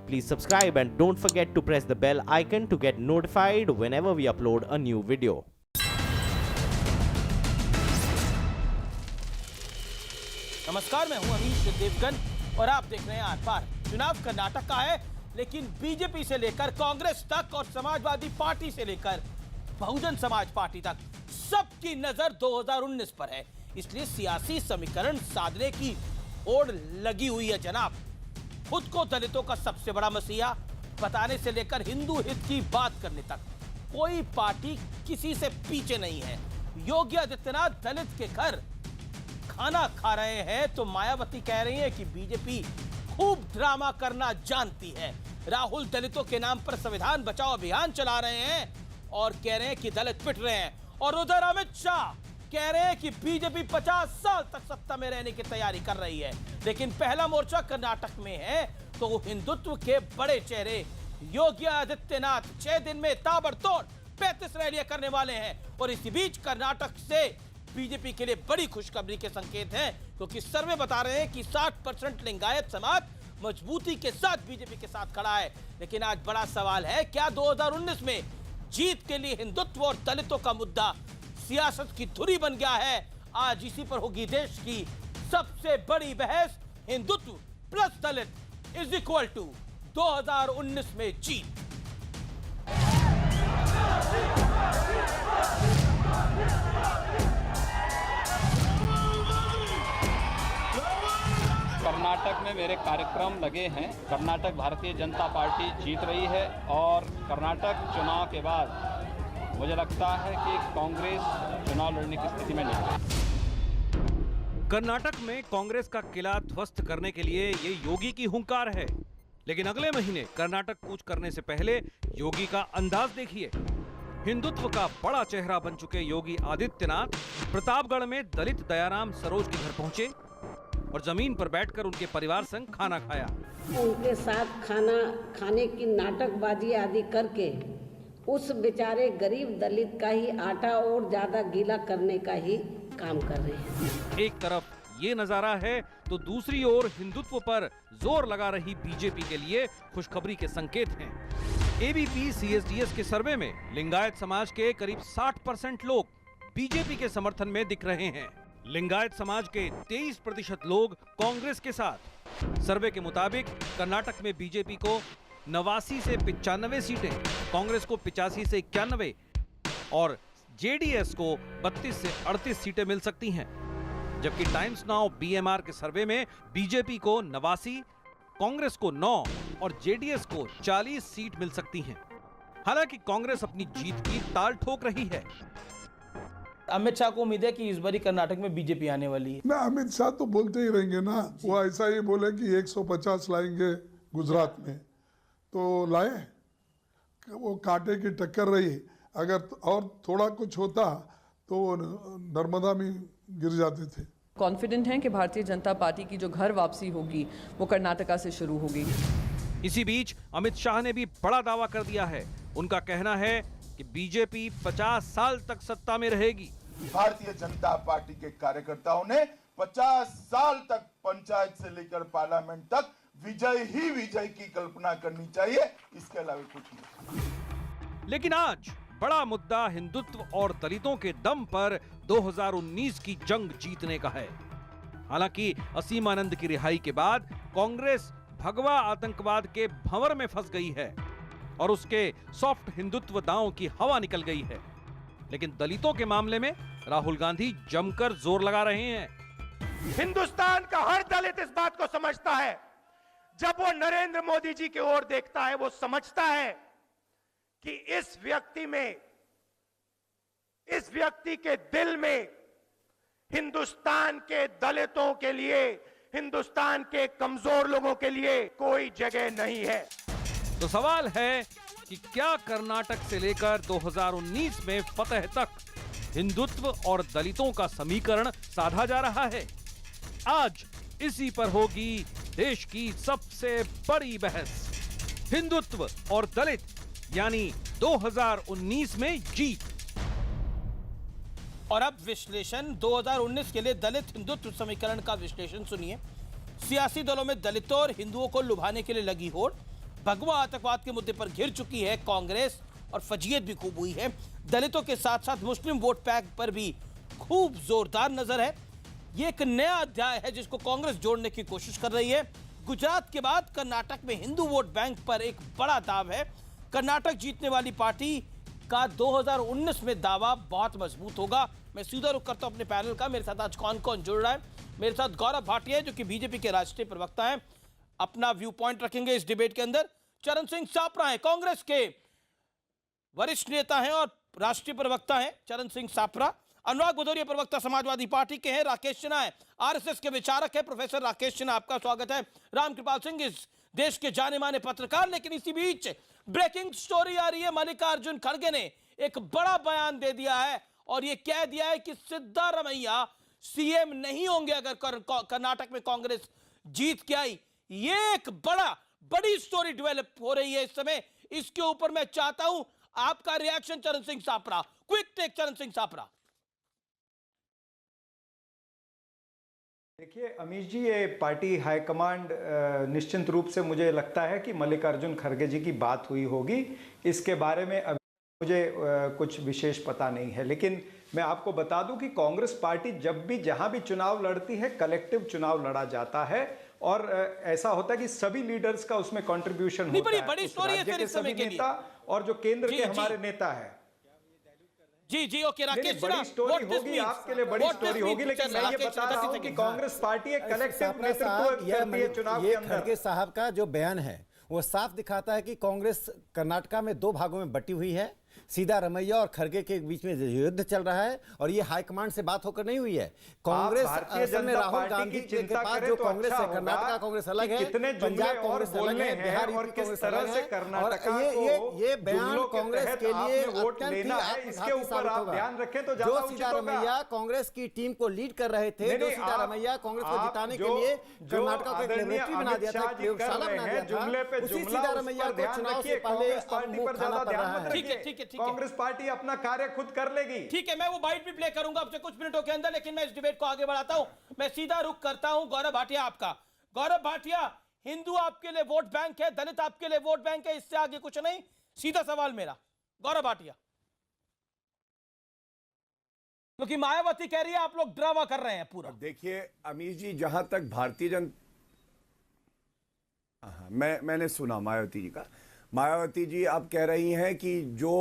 Please subscribe and don't forget to press the bell icon to get notified whenever we upload a new video. नमस्कार, मैं हूं अमीश देवगन और आप देख रहे हैं आर पार। चुनाव कर्नाटक का है, लेकिन बीजेपी से लेकर कांग्रेस तक और समाजवादी पार्टी से लेकर बहुजन समाज पार्टी तक सबकी नजर 2019 पर है। इसलिए सियासी समीकरण साधने की ओर लगी हुई है जनाब। खुद को दलितों का सबसे बड़ा मसीहा बताने से लेकर हिंदू हित की बात करने तक कोई पार्टी किसी से पीछे नहीं है। योगी आदित्यनाथ दलित के घर खाना खा रहे हैं तो मायावती कह रही है कि बीजेपी खूब ड्रामा करना जानती है। राहुल दलितों के नाम पर संविधान बचाओ अभियान चला रहे हैं और कह रहे हैं कि दलित पिट रहे हैं। और उधर अमित शाह कह रहे हैं कि बीजेपी 50 साल तक सत्ता में रहने की तैयारी कर रही है। लेकिन पहला मोर्चा कर्नाटक में है तो हिंदुत्व के बड़े चेहरे योगी आदित्यनाथ 6 दिन में ताबड़तोड़ 35 रैलियां करने वाले हैं। और इसी बीच कर्नाटक से बीजेपी के लिए बड़ी खुशखबरी के संकेत हैं, क्योंकि सर्वे बता रहे हैं कि 60% लिंगायत समाज मजबूती के साथ बीजेपी के साथ खड़ा है। लेकिन आज बड़ा सवाल है, क्या 2019 में जीत के लिए हिंदुत्व और दलितों का मुद्दा सियासत की धुरी बन गया है? आज इसी पर होगी देश की सबसे बड़ी बहस। Hindutva plus Dalit is equal to 2019 में जीत। कर्नाटक में मेरे कार्यक्रम लगे हैं। कर्नाटक भारतीय जनता पार्टी जीत रही है और कर्नाटक चुनाव के बाद मुझे लगता है कि कांग्रेस चुनाव लड़ने की स्थिति में नहीं है। कर्नाटक में कांग्रेस का किला ध्वस्त करने के लिए ये योगी की हुंकार है। लेकिन अगले महीने कर्नाटक कूच करने से पहले योगी का अंदाज देखिए। हिंदुत्व का बड़ा चेहरा बन चुके योगी आदित्यनाथ प्रतापगढ़ में दलित दयाराम सरोज के घर पहुंचे और जमीन पर बैठकर उनके परिवार संग खाना खाया। उनके साथ खाना खाने की नाटकबाजी आदि करके उस बेचारे गरीब दलित का ही आटा और ज्यादा गीला करने का ही काम कर रहे हैं। एक तरफ ये नजारा है तो दूसरी ओर हिंदुत्व पर जोर लगा रही बीजेपी के लिए खुशखबरी के संकेत हैं। एबीपी सीएसडीएस के सर्वे में लिंगायत समाज के करीब 60% लोग बीजेपी के समर्थन में दिख रहे हैं। लिंगायत समाज के 23% लोग कांग्रेस के साथ। सर्वे के मुताबिक कर्नाटक में बीजेपी को 89 से 95 सीटें, कांग्रेस को 85 से 91 और जेडीएस को 32 से 38 सीटें मिल सकती हैं। जबकि टाइम्स नाउ बीएमआर के सर्वे में बीजेपी को 89, कांग्रेस को 9 और जेडीएस को 40 सीट मिल सकती हैं। हालांकि कांग्रेस अपनी जीत की ताल ठोक रही है। अमित शाह को उम्मीद है कि इस बारी कर्नाटक में बीजेपी आने वाली है। ना, अमित शाह तो बोलते ही रहेंगे ना। वो ऐसा ही बोले कि 150 लाएंगे गुजरात में, तो लाए। वो कांटे की टक्कर रही। अगर और थोड़ा कुछ होता तो नर्मदा में गिर जाते थे। कॉन्फिडेंट हैं कि भारतीय जनता पार्टी की जो घर वापसी होगी वो कर्नाटका से शुरू होगी। इसी बीच अमित शाह ने भी बड़ा दावा कर दिया है। उनका कहना है कि बीजेपी 50 साल तक सत्ता में रहेगी। भारतीय जनता पार्टी के कार्यकर्ताओं ने 50 साल तक पंचायत से लेकर पार्लियामेंट तक विजय ही विजय की कल्पना करनी चाहिए, इसके अलावा कुछ नहीं। लेकिन आज बड़ा मुद्दा हिंदुत्व और दलितों के दम पर 2019 की जंग जीतने का है। हालांकि असीमानंद की रिहाई के बाद कांग्रेस भगवा आतंकवाद के भंवर में फंस गई है और उसके सॉफ्ट हिंदुत्व दांव की हवा निकल गई है। लेकिन दलितों के मामले में राहुल गांधी जमकर जोर लगा रहे हैं। हिंदुस्तान का हर दलित इस बात को समझता है, जब वो नरेंद्र मोदी जी की ओर देखता है वो समझता है कि इस व्यक्ति के दिल में हिंदुस्तान के दलितों के लिए, हिंदुस्तान के कमजोर लोगों के लिए कोई जगह नहीं है। तो सवाल है कि क्या कर्नाटक से लेकर 2019 में फतह तक हिंदुत्व और दलितों का समीकरण साधा जा रहा है? आज इसी पर होगी देश की सबसे बड़ी बहस। हिंदुत्व और दलित यानी 2019 में जीत। और अब विश्लेषण 2019 के लिए दलित हिंदुत्व समीकरण का विश्लेषण सुनिए। सियासी दलों में दलितों और हिंदुओं को लुभाने के लिए लगी होड़। भगवा आतंकवाद के मुद्दे पर घिर चुकी है कांग्रेस और फजीयत भी खूब हुई है। दलितों के साथ साथ मुस्लिम वोट बैंक पर भी खूब जोरदार नजर है। ये एक नया अध्याय है जिसको कांग्रेस जोड़ने की कोशिश कर रही है। गुजरात के बाद कर्नाटक में हिंदू वोट बैंक पर एक बड़ा दाव है। कर्नाटक जीतने वाली पार्टी का 2019 में दावा बहुत मजबूत होगा। मैं सीधा रुख करता हूं अपने पैनल का। मेरे साथ आज कौन कौन जुड़ रहा है? मेरे साथ गौरव भाटिया जो कि बीजेपी के राष्ट्रीय प्रवक्ता हैं, अपना व्यू पॉइंट रखेंगे इस डिबेट के अंदर। चरण सिंह सापरा हैं, कांग्रेस के वरिष्ठ नेता हैं और राष्ट्रीय प्रवक्ता हैं चरण सिंह सापरा। अनुराग भदौरिया प्रवक्ता समाजवादी पार्टी के हैं। राकेश सिन्हा है, आरएसएस के विचारक है। प्रोफेसर राकेश सिन्हा, आपका स्वागत है। रामकृपाल सिंह इस देश के जाने माने पत्रकार। लेकिन इसी बीच ब्रेकिंग स्टोरी आ रही है। मल्लिकार्जुन खड़गे ने एक बड़ा बयान दे दिया है और यह कह दिया है कि सिद्धारमैया सीएम नहीं होंगे अगर कर्नाटक में कांग्रेस जीत के आई। ये एक बड़ी स्टोरी डेवलप हो रही है इस समय। इसके ऊपर मैं चाहता हूं आपका रिएक्शन चरण सिंह सापरा। क्विक टेक चरण सिंह सापरा। देखिए अमीश जी, ये पार्टी हाईकमांड निश्चित रूप से मुझे लगता है कि मल्लिकार्जुन खड़गे जी की बात हुई होगी। इसके बारे में अभी मुझे कुछ विशेष पता नहीं है, लेकिन मैं आपको बता दूं कि कांग्रेस पार्टी जब भी जहां भी चुनाव लड़ती है कलेक्टिव चुनाव लड़ा जाता है और ऐसा होता है कि सभी लीडर्स का उसमें कंट्रीब्यूशन होता है। बड़ी स्टोरी है फिर इस समय के लिए। और जो केंद्र के हमारे नेता है। जी ओके राकेश, बड़ी स्टोरी होगी, आपके लिए बड़ी स्टोरी होगी, लेकिन मैं ये बता रहा हूं कि कांग्रेस पार्टी एक कलेक्टिव नेतृत्व करती है चुनाव के अंदर। खड़गे साहब का जो बयान है वो साफ दिखाता है कि कांग्रेस कर्नाटका में दो भागों में बटी हुई है। सिद्धारमैया और खड़गे के बीच में युद्ध चल रहा है और ये हाईकमांड से बात होकर नहीं हुई है। कांग्रेस असल में राहुल गांधी के पास जो कांग्रेस है, कर्नाटका कांग्रेस अलग है, पंजाब कांग्रेस अलग है, बिहार यूपी कांग्रेस अलग है। और ये बयान कांग्रेस के लिए अत्यंत इसके ऊपर आप ध्यान रखें तो जो सिद्धारमैया कांग्रेस की टीम को लीड कर रहे थे, जो सिद्धारमैया कांग्रेस को जिताने के लिए कर्नाटका को एक लेबोरेटरी बना दिया था, प्रयोगशाला बना दिया था, उसी सिद्धारमैया को चुनाव से पहले मुंह खाना पड़ रहा है। ठीक है कांग्रेस पार्टी अपना कार्य खुद कर लेगी। ठीक है, मैं वो बाइट भी प्ले करूंगा आपसे कुछ मिनटों के अंदर, लेकिन मैं इस डिबेट को आगे बढ़ाता हूं। मैं सीधा रुख करता हूं गौरव भाटिया आपका। गौरव भाटिया, हिंदू आपके लिए वोट बैंक है, दलित आपके लिए वोट बैंक है, इससे आगे कुछ नहीं। सीधा सवाल मेरा, गौरव भाटिया, क्योंकि मायावती कह रही है आप लोग ड्रामा कर रहे हैं पूरा। देखिए अमीश जी, जहां तक भारतीय मैंने सुना मायावती जी का। मायावती जी आप कह रही हैं कि जो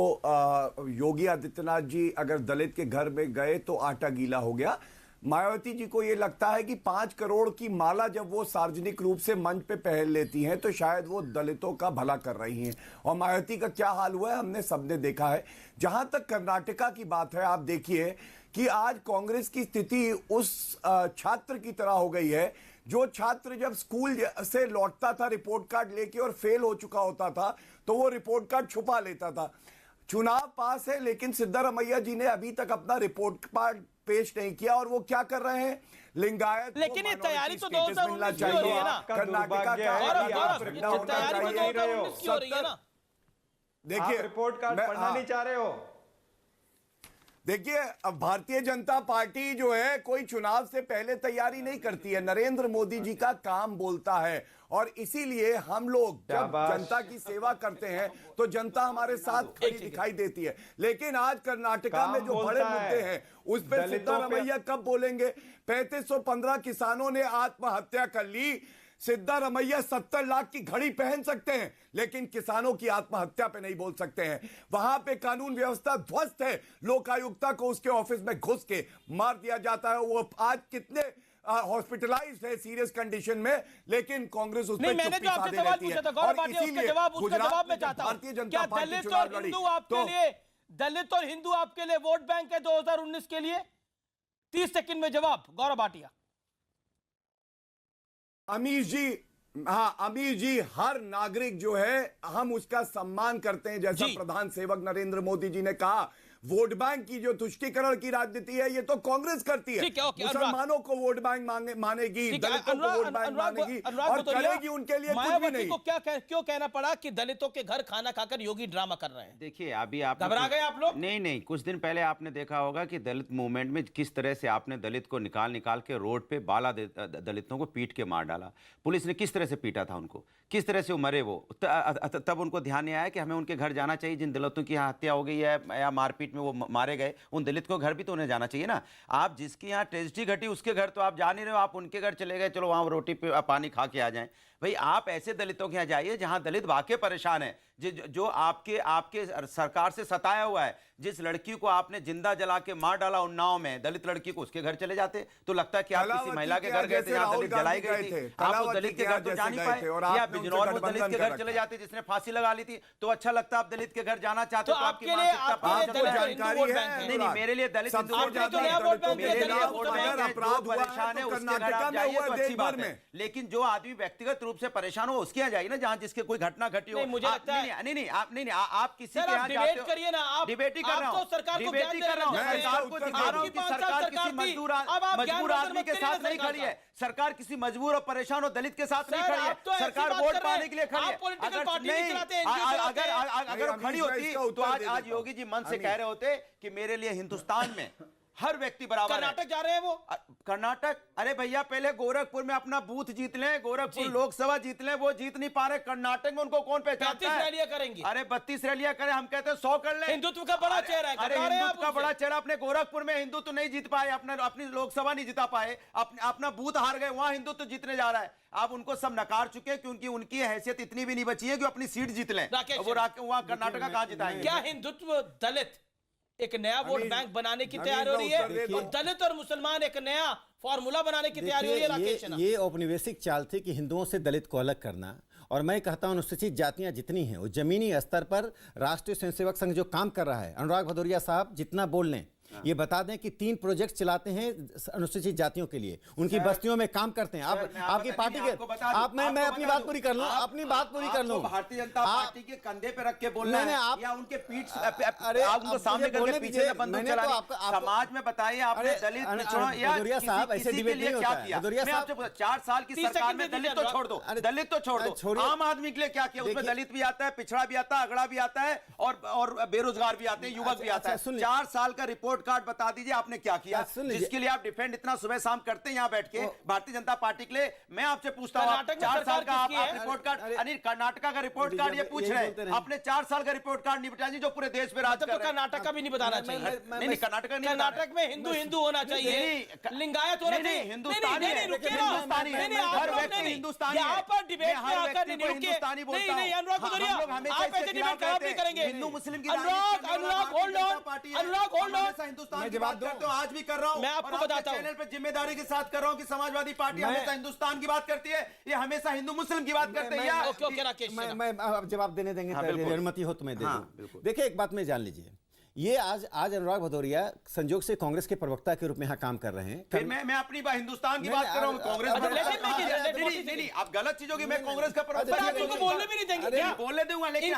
योगी आदित्यनाथ जी अगर दलित के घर में गए तो आटा गीला हो गया। मायावती जी को यह लगता है कि 5 करोड़ की माला जब वो सार्वजनिक रूप से मंच पे पहन लेती हैं तो शायद वो दलितों का भला कर रही हैं। और मायावती का क्या हाल हुआ है हमने सबने देखा है। जहां तक कर्नाटका की बात है, आप देखिए कि आज कांग्रेस की स्थिति उस छात्र की तरह हो गई है जो छात्र जब स्कूल से लौटता था रिपोर्ट कार्ड लेके और फेल हो चुका होता था तो वो रिपोर्ट कार्ड छुपा लेता था। चुनाव पास है लेकिन सिद्धारमैया जी ने अभी तक अपना रिपोर्ट कार्ड पेश नहीं किया और वो क्या कर रहे हैं, लिंगायत। लेकिन ये तैयारी तो 2019 की हो रही है ना, कर्नाटका का। देखिए रिपोर्ट कार्ड पढ़ना नहीं चाह रहे हो। देखिए अब भारतीय जनता पार्टी जो है कोई चुनाव से पहले तैयारी नहीं करती है। नरेंद्र मोदी जी का काम बोलता है और इसीलिए हम लोग जब जनता की सेवा करते हैं तो जनता हमारे साथ खड़ी दिखाई देती है। लेकिन आज कर्नाटका में जो बड़े मुद्दे हैं उस पर सिद्धारमैया कब बोलेंगे? 3515 किसानों ने आत्महत्या कर ली। सिद्धारमैया 70 लाख की घड़ी पहन सकते हैं लेकिन किसानों की आत्महत्या पे नहीं बोल सकते हैं। वहां पे कानून व्यवस्था ध्वस्त है। लोकायुक्ता को उसके ऑफिस में घुस के मार दिया जाता है। वो आज कितने हॉस्पिटलाइज्ड है सीरियस कंडीशन में, लेकिन कांग्रेस उस पर चुप्पी साधे रहती है। और इसीलिए जवाब में चाहता हूं, भारतीय जनता पार्टी दलित चुनाव और लड़ी हिंदू आपके लिए, दलित और हिंदू आपके लिए वोट बैंक है 2019 के लिए? 30 सेकंड में जवाब, गौरव भाटिया। अमीश जी, हाँ अमीश जी, हर नागरिक जो है हम उसका सम्मान करते हैं। जैसा प्रधान सेवक नरेंद्र मोदी जी ने कहा वोट बैंक की जो तुष्टीकरण की राजनीति है ये तो कांग्रेस करती है। ठीक है, ओके, मुसलमानों को वोट बैंक मानेगी, दलितों को वोट बैंक मानेगी और करेगी उनके लिए कुछ भी मायावती नहीं। को क्यों कहना पड़ा कि दलितों के घर खाना खाकर योगी ड्रामा कर रहे हैं? देखिए अभी आप घबरा गए आप लोग? नहीं, कुछ दिन पहले आपने देखा होगा कि दलित मूवमेंट में किस तरह से आपने दलित को निकाल के रोड पे बाला दलितों को पीट के मार डाला। पुलिस ने किस तरह से पीटा था उनको, किस तरह से वो मरे। वो तब उनको ध्यान नहीं आया कि हमें उनके घर जाना चाहिए जिन दलितों की यहाँ हत्या हो गई है या मारपीट में वो मारे गए, उन दलित को घर भी तो उन्हें जाना चाहिए ना। आप जिसकी यहाँ ट्रेजिडी घटी उसके घर तो आप जा नहीं रहे हो, आप उनके घर चले गए, चलो वहाँ रोटी पे पानी खा के आ जाएं। भाई आप ऐसे दलितों के यहाँ जाइए जहाँ दलित वाकई परेशान है, जो आपके सरकार से सताया हुआ है। जिस लड़की को आपने जिंदा जला के मार डाला उन्नाव में, दलित लड़की को, उसके घर चले जाते तो लगता है कि आप किसी महिला के घर गए थे जहाँ दलित जलाई गई थी। आप उस दलित के घर तो जा नहीं पाए, या बिजनौर में दलित के घर चले जाते जिसने फांसी लगा ली थी तो अच्छा लगता। आप दलित के घर जाना चाहते हो तो आपकी नहीं, मेरे लिए दलित परेशान है उसके घर आप जाइए तो अच्छी बात है, लेकिन जो आदमी व्यक्तिगत रूप से परेशान हो उसके यहाँ जाइए ना जहाँ जिसके कोई घटना घटी हो। मुझे लगता है नहीं आप किसी के यहाँ डिबेट करिए ना, आप डिबेट ही कर रहा हूँ, सरकार को डिबेट ही कर रहा हूँ, सरकार को दिखा रहा हूँ कि सरकार किसी मजबूर आदमी के साथ नहीं खड़ी है, सरकार किसी मजबूर और परेशान और दलित के साथ नहीं खड़ी है, सरकार वोट पाने के लिए खड़ी है। अगर वो खड़ी होती तो आज योगी जी मन से कह रहे होते कि मेरे लिए हिंदुस्तान में हर व्यक्ति बराबर है। कर्नाटक जा रहे हैं वो, कर्नाटक, अरे भैया पहले गोरखपुर में अपना बूथ जीत लें, गोरखपुर लोकसभा जीत लें, वो जीत नहीं पा रहे। कर्नाटक में उनको कौन पहचानता है? 32 रैलियां करेंगे। अरे 32 रैलियां करें, हम कहते हैं 100 कर लें। हिंदुत्व का बड़ा चेहरा है, अरे हिंदुत्व का बड़ा चेहरा अपने गोरखपुर में हिंदुत्व नहीं जीत पाए, अपनी लोकसभा नहीं जिता पाए, अपना बूथ हार गए, वहां हिंदुत्व जीतने जा रहा है। आप उनको सब नकार चुके हैं क्योंकि उनकी हैसियत इतनी भी नहीं बची है कि अपनी सीट जीत लें। वो वहां कर्नाटक कहां जिताएंगे? क्या हिंदुत्व दलित एक नया वोट बैंक बनाने की तैयारी हो रही है और दलित और मुसलमान एक नया फॉर्मूला बनाने की तैयारी हो रही है? राकेश ये औपनिवेशिक चाल थी कि हिंदुओं से दलित को अलग करना। और मैं कहता हूं अनुसूचित जातियां जितनी हैं वो जमीनी स्तर पर राष्ट्रीय स्वयंसेवक संघ जो काम कर रहा है, अनुराग भदौरिया साहब जितना बोल लें, ये बता दें कि 3 प्रोजेक्ट चलाते हैं अनुसूचित जातियों के लिए, उनकी बस्तियों में काम करते हैं। आपकी पार्टी के मैं अपनी बात पूरी कर लूं, अपनी बात पूरी कर लूं। भारतीय जनता पार्टी के कंधे पे रख के बोलना है या उनके पीठ, अरे आप उनको सामने करके पीछे से बंदूक चलानी? समाज में बताइए आपने दलित भदौरिया साहब ऐसे डिबेट नहीं होता है। भदौरिया साहब 4 साल की सरकार में दलित तो छोड़ दो, दलित तो छोड़ दो, आम आदमी के लिए क्या किया? उसमें दलित भी आता है, पिछड़ा भी आता है, अगड़ा भी आता है और बेरोजगार भी आते हैं, युवक भी आता है। 4 साल का रिपोर्ट कार्ड बता दीजिए आपने क्या किया, जिसके लिए आप डिफेंड इतना सुबह शाम करते हैं यहाँ बैठ के भारतीय जनता पार्टी के लिए। मैं आपसे पूछता हूँ, 4 साल का आप रिपोर्ट कार्ड, अनिल कर्नाटक का रिपोर्ट कार्ड ये पूछ रहे हैं, अपने 4 साल का रिपोर्ट कार्ड नहीं बताइए जो पूरे देश में राज कर रहे हैं। कर्नाटक का भी नहीं बताना चाहिए। नहीं, कर्नाटक में हिंदू हिंदू होना चाहिए, लिंगायत होना चाहिए, हिंदुस्तानी हर व्यक्ति हिंदुस्तानी। यहाँ पर डिबेट में आकर हिंदुस्तानी बोलता है। अनुराग भदौरिया, आप ऐसे डिबेट खराब नहीं करेंगे। हिंदू मुस्लिम की अनुराग होल्ड ऑन, हिंदुस्तान की बात करते हो, आज भी कर रहा हूं। मैं आपको बताता हूं, चैनल पे जिम्मेदारी के साथ कर रहा हूं कि समाजवादी पार्टी हमेशा हिंदुस्तान की बात करती है, ये हमेशा हिंदू मुस्लिम की बात करते हैं। मैं जवाब देने देंगे, अनुमति हो तो मैं दे दूं। देखिए एक बात में जान लीजिए, ये आज अनुराग भदौरिया संजोग से कांग्रेस के प्रवक्ता के रूप में यहाँ काम कर रहे हैं। फिर मैं अपनी हिंदुस्तान की बात कर रहा हूँ, कांग्रेस नहीं, आप गलत चीजों की, मैं कांग्रेस का प्रवक्ता बोलने भी नहीं देंगे, बोलने दूंगा, लेकिन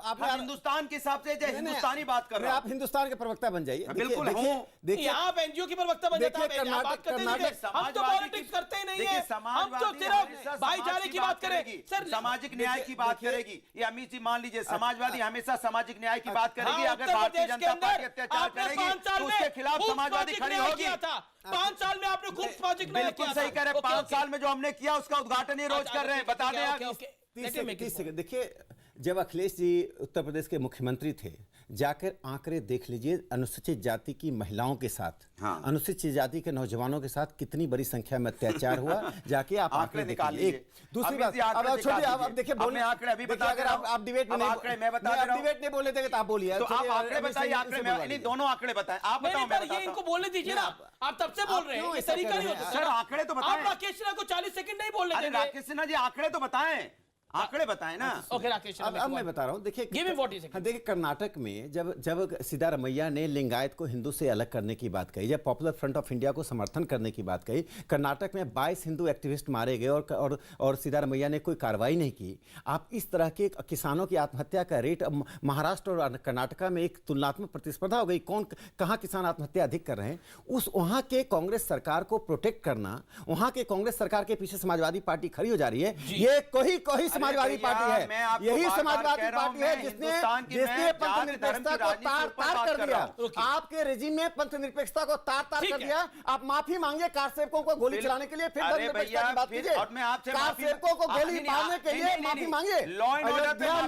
आप हिंदुस्तान के हिसाब से हिंदुस्तानी बात कर रहे हैं। आप हिंदुस्तान के प्रवक्ता बन जाइए। बिल्कुल हूँ। देखिए आप एनजीओ की प्रवक्ता बन जाते हैं, हम तो पॉलिटिक्स करते ही नहीं है, हम तो सिर्फ भाईचारे की बात करेगी, सामाजिक न्याय की बात करेगी। ये अमित जी मान लीजिए, समाजवादी हमेशा सामाजिक न्याय की बात करेगी। अगर भारतीय जनता पार्टी अत्याचार करेगी तो उसके खिलाफ समाजवादी खड़ी होगी। 5 साल में आपने खूब सामाजिक न्याय बिल्कुल सही कह रहे हैं। 5 साल में जो हमने किया उसका उद्घाटन ही रोज कर रहे हैं, बता दें। देखिए जब अखिलेश जी उत्तर प्रदेश के मुख्यमंत्री थे, जाकर आंकड़े देख लीजिए अनुसूचित जाति की महिलाओं के साथ, अनुसूचित जाति के नौजवानों के साथ कितनी बड़ी संख्या में अत्याचार हुआ, जाके आप आंकड़े निकाल लीजिए। दूसरी बात, अब छोड़िए, आप देखिए बोलने आंकड़े अभी बता, अगर आप डिबेट में डिबेट नहीं बोले थे तो आप बोलिए, तो आप आंकड़े बताइए, आंकड़े नहीं, दोनों आंकड़े बताएं, आप बताओ। ये इनको बोलने दीजिए ना, आप तब से बोल रहे हैं, ये तरीका नहीं होता। सर आंकड़े तो बताएं। आप राकेश सिन्हा को 40 सेकंड नहीं बोलने देंगे। राकेश सिन्हा जी आंकड़े तो बताएं। आंकड़े बताएं ना। ओके राकेश, अब मैं बता रहा हूँ। देखिए देखिए कर्नाटक में जब सिद्धारमैया ने लिंगायत को हिंदू से अलग करने की बात कही, जब पॉपुलर फ्रंट ऑफ इंडिया को समर्थन करने की बात कही, कर्नाटक में 22 हिंदू एक्टिविस्ट मारे गए और सिद्धारमैया ने कोई कार्रवाई नहीं की। आप इस तरह के किसानों की आत्महत्या का रेट महाराष्ट्र और कर्नाटक में एक तुलनात्मक प्रतिस्पर्धा हो गई, कौन कहाँ किसान आत्महत्या अधिक कर रहे हैं। उस वहाँ के कांग्रेस सरकार को प्रोटेक्ट करना, वहाँ के कांग्रेस सरकार के पीछे समाजवादी पार्टी खड़ी हो जा रही है। ये कोई समाजवादी पार्टी है, यही समाजवादी पार्टी है जिसने पंथ निरपेक्षता को तार कर दिया। आपके रेजिम में पंथ निरपेक्षता को तार कर दिया। आप माफी मांगे कार सेवकों को गोली चलाने के लिए, फिर पंथ निरपेक्षता की बात कीजिए। कार सेवकों को गोली मारने के लिए माफी मांगे। अयोध्या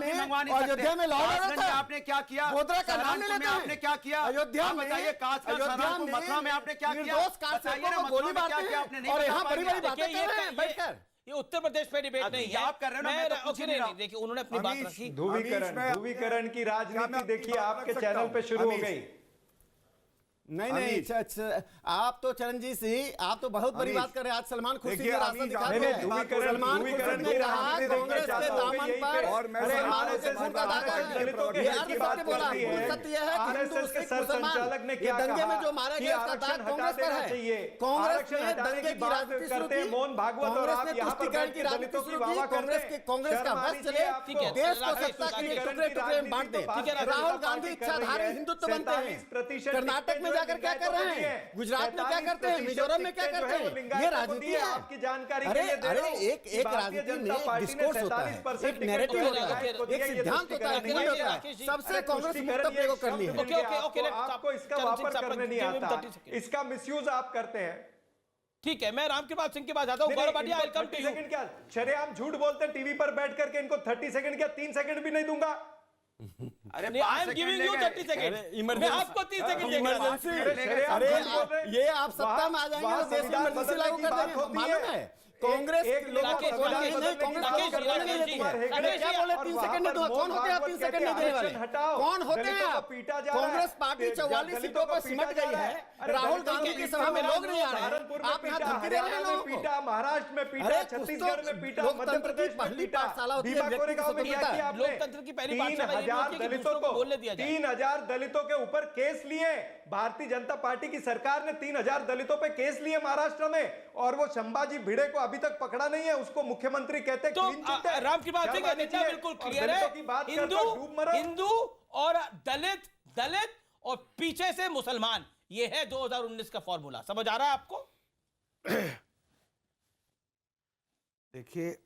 में लॉ एंड ऑर्डर था, आपने क्या किया? गोधरा का नाम ले लेते हैं। आपने क्या किया? अयोध्या में बताइए, मथुरा में आपने क्या किया? निर्दोष कार सेवकों को गोली मारते हैं और यहाँ बड़ी बड़ी बातें कर रहे हैं बैठकर। ये उत्तर प्रदेश पे डिबेट नहीं है, आप कर रहे हो ना। नहीं, देखिए उन्होंने अपनी बात रखी। ध्रुवीकरण की राजनीति देखिए आपके चैनल पे शुरू हो गई। नहीं, आप तो चरणजीत सिंह, आप तो बहुत बड़ी बात कर रहे हैं। आज सलमान खुर्शीद का रास्ता दिखाते हैं। सलमान खुर्शीद ने कहा कांग्रेस के दामन पर मुसलमानों से खून का दागा है। ये अर्थ सत्य बोला। सत्य है कि हिंदू सिख मुसलमान ये दंगे में जो मारे गए उसका दाग कांग्रेस पर है। कांग्रेस ने दंगे की राजनीति शुरू की, कांग्रेस ने तुष्टीकरण की राजनीति शुरू की, कांग्रेस का बस चले देश को सत्ता के लिए टुकड़े टुकड़े में बांट दे। राहुल गांधी इच्छाधारी हिंदुत्व बनते हैं। कर्नाटक में जाकर क्या कर रहे हैं, गुजरात में क्या करते हैं, मिजोरम में क्या करते हैं, ये राजनीति है। आपकी जानकारी अरे एक राजनीति में एक डिस्कोर्स होता है, एक नैरेटिव होता है, एक सिद्धांत होता है, मूल्य होता है। सबसे कांग्रेस मुक्त प्रयोग कर ली है। आपको इसका वापर करने नहीं आता, इसका मिसयूज आप करते हैं। ठीक है, मैं रामकृपाल सिंह के पास आता हूं। Gaurav Bhatia, welcome to you. क्या शरेआम झूठ बोलते हैं टीवी पर बैठ करके, इनको 30 सेकंड क्या 3 सेकंड भी नहीं दूंगा। अरे I am giving you 30 second, मैं आपको 30 सेकंड देंगे। अरे ये आप सत्ता में आ जाएंगे तो देश में इमरजेंसी लागू कर देंगे, मालूम है। कांग्रेस लोगों को बोला नहीं, कांग्रेस क्या बोले 3 सेकंड नहीं दूंगा। कौन होते हैं आप 3 सेकंड नहीं देने वाले? कौन होते हैं आप? कांग्रेस पार्टी 44 सीटों पर सिमट गई है। राहुल गांधी की सभा में लोग नहीं आ रहे हैं, आप यहाँ धमकी दे रहे हैं लोगों को। पीटा, महाराष्ट्र में पीटा, छत्तीसगढ़ में पीटा, मध्य प्रदेश पहली पाठशाला होती है लोकतंत्र की पहली पाठशाला। 3000 दलितों के ऊपर केस लिए भारतीय जनता पार्टी की सरकार ने। 3000 दलितों पे केस लिए महाराष्ट्र में, और वो संभाजी भिड़े को अभी तक पकड़ा नहीं है। उसको मुख्यमंत्री कहते हैं तो राम की बात है, बिल्कुल क्लियर है। हिंदू और दलित और पीछे से मुसलमान, ये है 2019 का फॉर्मूला। समझ आ रहा है आपको? देखिए,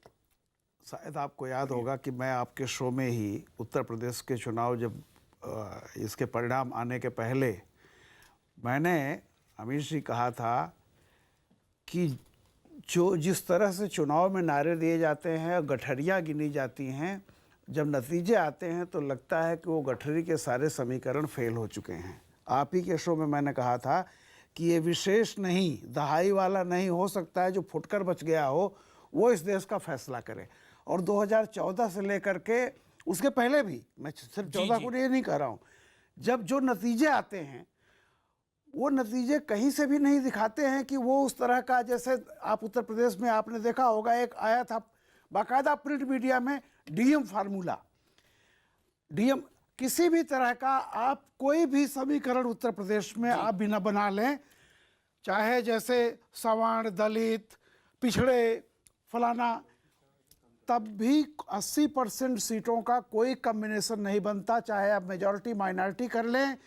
शायद आपको याद होगा कि मैं आपके शो में ही उत्तर प्रदेश के चुनाव जब इसके परिणाम आने के पहले मैंने अमित जी कहा था कि जो जिस तरह से चुनाव में नारे दिए जाते हैं, गठरियाँ गिनी जाती हैं, जब नतीजे आते हैं तो लगता है कि वो गठरी के सारे समीकरण फेल हो चुके हैं। आप ही के शो में मैंने कहा था कि ये विशेष नहीं, दहाई वाला नहीं हो सकता है, जो फुटकर बच गया हो वो इस देश का फैसला करे। और 2014 से लेकर के उसके पहले भी, मैं सिर्फ 14 को ये नहीं कह रहा हूँ, जब जो नतीजे आते हैं वो नतीजे कहीं से भी नहीं दिखाते हैं कि वो उस तरह का, जैसे आप उत्तर प्रदेश में आपने देखा होगा, एक आया था बाकायदा प्रिंट मीडिया में डीएम फार्मूला। डीएम किसी भी तरह का आप कोई भी समीकरण उत्तर प्रदेश में आप बिना बना लें, चाहे जैसे सवर्ण, दलित, पिछड़े, फलाना, तब भी 80% सीटों का कोई कॉम्बिनेशन नहीं बनता। चाहे आप मेजॉरिटी माइनॉरिटी कर लें,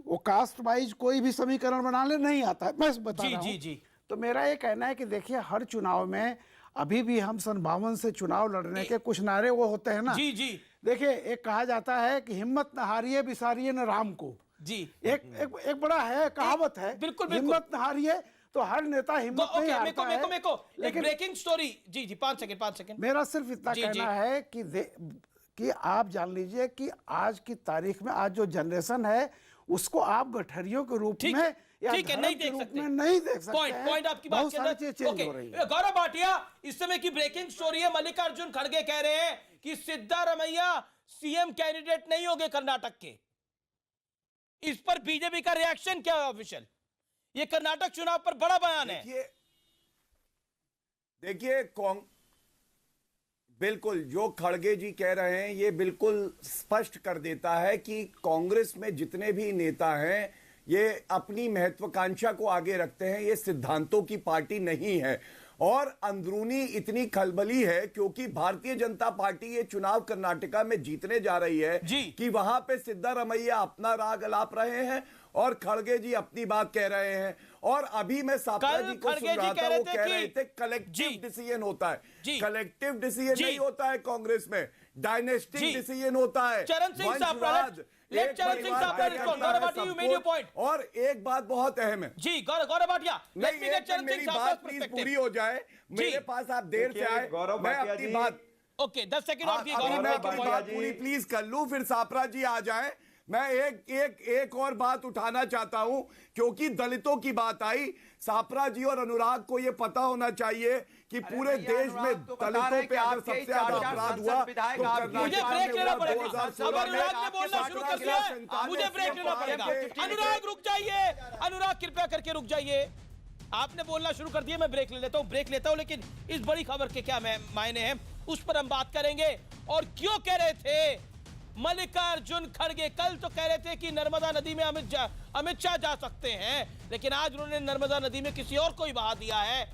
वो कास्ट वाइज कोई भी समीकरण बना ले, नहीं आता है। मैं बता रहा हूं। तो मेरा ये कहना है कि देखिए, हर चुनाव में अभी भी हम 52 से चुनाव लड़ने के कुछ नारे वो होते हैं ना। देखिए, एक कहा जाता है कि हिम्मत न हारिए बिसारिए न राम को। एक बड़ा है, कहावत है, बिल्कुल हिम्मत न हारिए। तो हर नेता हिम्मत नहीं हारता है। लेकिन ब्रेकिंग स्टोरी, जी 5 सेकंड। मेरा सिर्फ इतना कहना है कि आप जान लीजिए कि आज की तारीख में आज जो जनरेशन है उसको आप गठरियों के रूप में या नहीं देख सकते, नहीं देख सकते। पॉइंट आपकी बात के अंदर चेंज हो रही है। गौरव भाटिया, इस समय की ब्रेकिंग स्टोरी है, मल्लिकार्जुन खड़गे कह रहे हैं कि सिद्धारमैया सीएम कैंडिडेट नहीं होंगे कर्नाटक के। इस पर बीजेपी का रिएक्शन क्या है ऑफिशियल? ये कर्नाटक चुनाव पर बड़ा बयान है। देखिए बिल्कुल, जो खड़गे जी कह रहे हैं ये बिल्कुल स्पष्ट कर देता है कि कांग्रेस में जितने भी नेता हैं ये अपनी महत्वाकांक्षा को आगे रखते हैं, ये सिद्धांतों की पार्टी नहीं है। और अंदरूनी इतनी खलबली है क्योंकि भारतीय जनता पार्टी ये चुनाव कर्नाटका में जीतने जा रही है कि वहां पे सिद्धारमैया अपना राग अलाप रहे हैं और खड़गे जी अपनी बात कह रहे हैं। और अभी मैं सापरा जी को सुन रहा था, वो कह रहे थे कलेक्टिव डिसीजन होता है। कलेक्टिव डिसीजन नहीं होता है कांग्रेस में, डायनेस्टिक डिसीजन होता है। चरण सिंह सापरा, और एक बात बहुत अहम है जी, गौरव भाटिया, मेरी बात प्लीज पूरी हो जाए। मेरे पास आप देर से आए, मैं अपनी बात ओके 10 सेकंड और मैं अपनी बात पूरी प्लीज कर लूं, फिर सापरा जी आ जाए। मैं एक और बात उठाना चाहता हूं क्योंकि दलितों की बात आई। सापरा जी और अनुराग को यह पता होना चाहिए कि पूरे देश में दलितों पे अगर सबसे ज्यादा अपराध हुआ तो मुझे ब्रेक लेना पड़ेगा। अब अनुराग ने बोलना शुरू कर दिया, मुझे ब्रेक लेना पड़ेगा। अनुराग रुक जाइए, अनुराग कृपया करके रुक जाइए। आपने बोलना शुरू कर दिया, मैं ब्रेक ले लेता हूं, ब्रेक लेता हूं, लेकिन इस बड़ी खबर के क्या मायने हैं उस पर हम बात करेंगे। और क्यों कह रहे थे मल्लिकार्जुन खड़गे, कल तो कह रहे थे कि नर्मदा नदी में अमित शाह जा सकते हैं, लेकिन आज उन्होंने नर्मदा नदी में किसी और को ही बहा दिया है।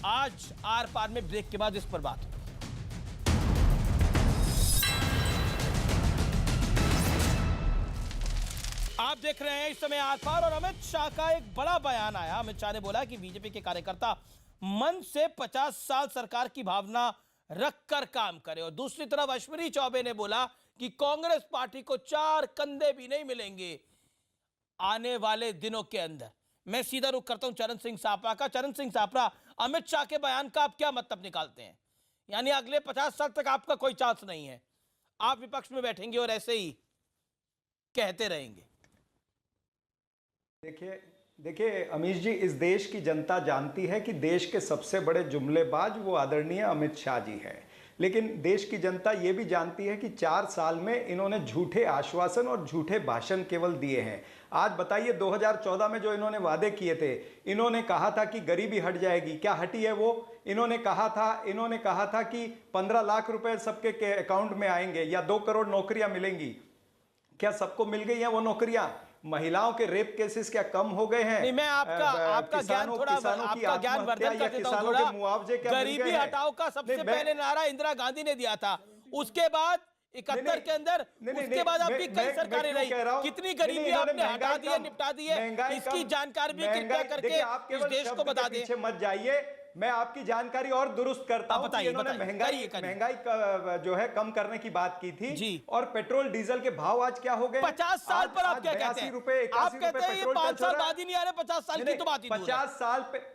आज आर पार में ब्रेक के बाद इस पर बात। आप देख रहे हैं इस समय आर पार, और अमित शाह का एक बड़ा बयान आया। अमित शाह ने बोला कि बीजेपी के कार्यकर्ता मन से 50 साल सरकार की भावना रखकर काम करे। और दूसरी तरफ अश्विनी चौबे ने बोला कि कांग्रेस पार्टी को 4 कंधे भी नहीं मिलेंगे आने वाले दिनों के अंदर। मैं सीधा रुख करता हूं चरण सिंह सापरा का। चरण सिंह सापरा, अमित शाह के बयान का आप क्या मतलब निकालते हैं? यानी अगले 50 साल तक आपका कोई चांस नहीं है, आप विपक्ष में बैठेंगे और ऐसे ही कहते रहेंगे? देखिए अमीश जी, इस देश की जनता जानती है कि देश के सबसे बड़े जुमलेबाज वो आदरणीय अमित शाह जी हैं, लेकिन देश की जनता ये भी जानती है कि 4 साल में इन्होंने झूठे आश्वासन और झूठे भाषण केवल दिए हैं। आज बताइए 2014 में जो इन्होंने वादे किए थे, इन्होंने कहा था कि गरीबी हट जाएगी, क्या हटी है वो? इन्होंने कहा था कि 15 लाख रुपए सबके अकाउंट में आएंगे या 2 करोड़ नौकरियां मिलेंगी। क्या सबको मिल गई हैं वो नौकरियां? महिलाओं के रेप केसेस क्या कम हो गए हैं? नहीं, मैं आपका ज्ञान थोड़ा आपका ज्ञान वर्धन कर देता हूं थोड़ा। मुआवजे क्या गरीबी हटाओ का सबसे पहले नारा इंदिरा गांधी ने दिया था, उसके बाद 71 के अंदर, उसके बाद आपकी कई सरकारें रही, कितनी गरीबी आपने हटा दी है, निपटा दी है, इसकी जानकारी भी कृपया करके इस देश को बता दें। मत जाइए, मैं आपकी जानकारी और दुरुस्त करता हूं कि इन्होंने महंगाई जो है कम करने की बात की थी जी। और पेट्रोल डीजल के भाव आज क्या हो गए? 50 साल पर आप क्या कहते हैं? आप कहते हैं ये 5 साल बाद ही नहीं आ रहे, 50 साल की तो बात ही 50 साल पे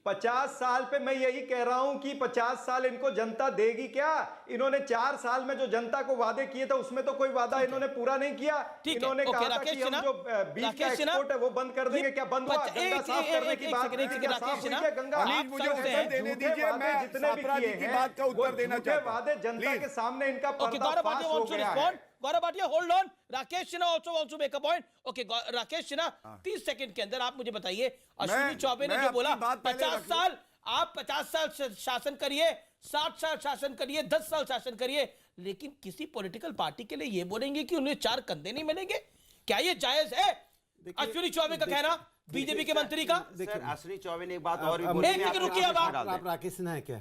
50 साल पे मैं यही कह रहा हूं कि 50 साल इनको जनता देगी क्या? इन्होंने 4 साल में जो जनता को वादे किए थे उसमें तो कोई वादा इन्होंने पूरा नहीं किया। इन्होंने कहा था कि हम जो बीज का एक्सपोर्ट है वो बंद कर देंगे, क्या बंद हुआ? गंगा साफ करने की बात गंगा मुझे उत्तर देने दीजिए, मैं जितने भी की बात का उत्तर देना चाहता हूं। वादे जनता के सामने इनका पर्दाफाश हो गया है। Gaurav Bhatia, hold on. Rakesh Sinha also wants to make a point. Okay, Rakesh Sinha 30 second के अंदर आप मुझे बताइए, अश्विनी चौबे ने जो बोला 50 साल, आप 50 साल शासन करिए, 60 साल शासन करिए, 10 साल शासन करिए, लेकिन किसी पॉलिटिकल पार्टी के लिए ये बोलेंगे कि उन्हें 4 कंधे नहीं मिलेंगे? क्या ये जायज है? अश्विनी चौबे का कहना, बीजेपी के मंत्री का। अश्विनी चौबे ने एक बात और भी बोली, आप राकेश सिन्हा है क्या?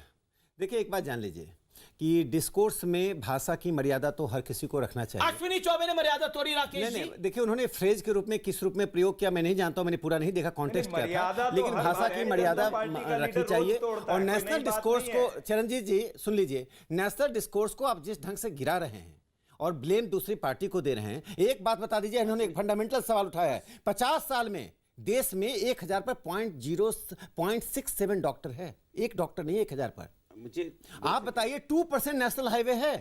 देखिए एक बात जान लीजिए कि डिस्कोर्स में भाषा की मर्यादा तो हर किसी को रखना चाहिए। अश्विनी चौबे ने मर्यादा तोड़ी राकेश जी। देखिए उन्होंने फ्रेज के रूप में किस रूप में प्रयोग किया मैं नहीं जानता हूं, मैंने पूरा नहीं देखा, कॉन्टेक्स्ट क्या था, लेकिन भाषा की मर्यादा रखनी चाहिए। और नेशनल डिस्कोर्स को, चरणजीत जी सुन लीजिए, नेशनल डिस्कोर्स को आप जिस ढंग से गिरा रहे हैं और ब्लेम दूसरी पार्टी को दे रहे हैं, एक बात बता दीजिए, इन्होंने एक फंडामेंटल सवाल उठाया है। 50 साल में देश में 1000 पर 0.67 डॉक्टर है, एक डॉक्टर नहीं 1000 पर। मुझे आप बताइए 2% नेशनल हाईवे है,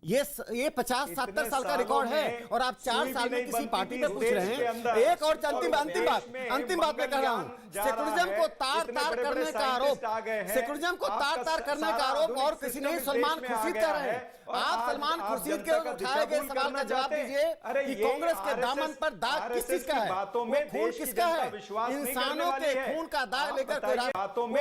ये 50-70 साल का रिकॉर्ड है और आप 4 साल में किसी पार्टी पे पूछ रहे हैं। एक और अंतिम बात मैं कह रहा हूं, सेकुलरिज्म को तार-तार करने का आरोप, सेकुलरिज्म को तार-तार करने का आरोप और किसी नहीं, सलमान खुर्शीद कर रहे हैं। आप सलमान खुर्शीद के उठाए गए सवाल का जवाब दीजिए कि कांग्रेस के दामन पर दाग किस चीज का है, वो खून किसका है? इंसानों के खून का दाग लेकर कोई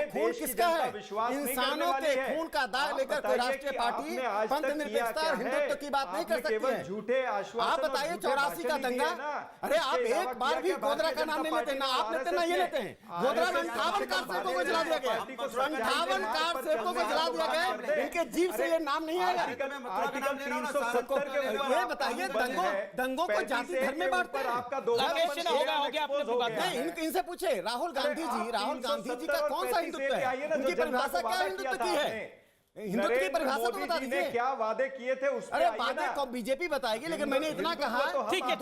खून किसका है? इंसानों के खून का दाग लेकर कोई राष्ट्रीय पार्टी पंथ निरपेक्षता और हिंदुत्व की बात नहीं कर सकती है। झूठे आश्वासन, आप बताइए 84 का दंगा, अरे आप एक बार भी गोधरा का नाम नहीं लेते, ना आप लेते ना ये लेते हैं। गोधरा में 58 कार सेवकों को जला दिया गया, 58 कार सेवकों को जला दिया गया, इनके जीव से ये नाम नहीं आएगा। ये बताइए दंगों को जाति धर्म में बांटते हैं। नहीं, इनसे पूछे राहुल गांधी जी का कौन सा हिंदुत्व है? उनकी परिभाषा क्या हिंदुत्व की है? हिंदुत्व की परिभाषा तो बता दीजिए। क्या वादे किए थे उस? अरे बातें को बीजेपी बताएगी, लेकिन मैंने इतना कहा ठीक है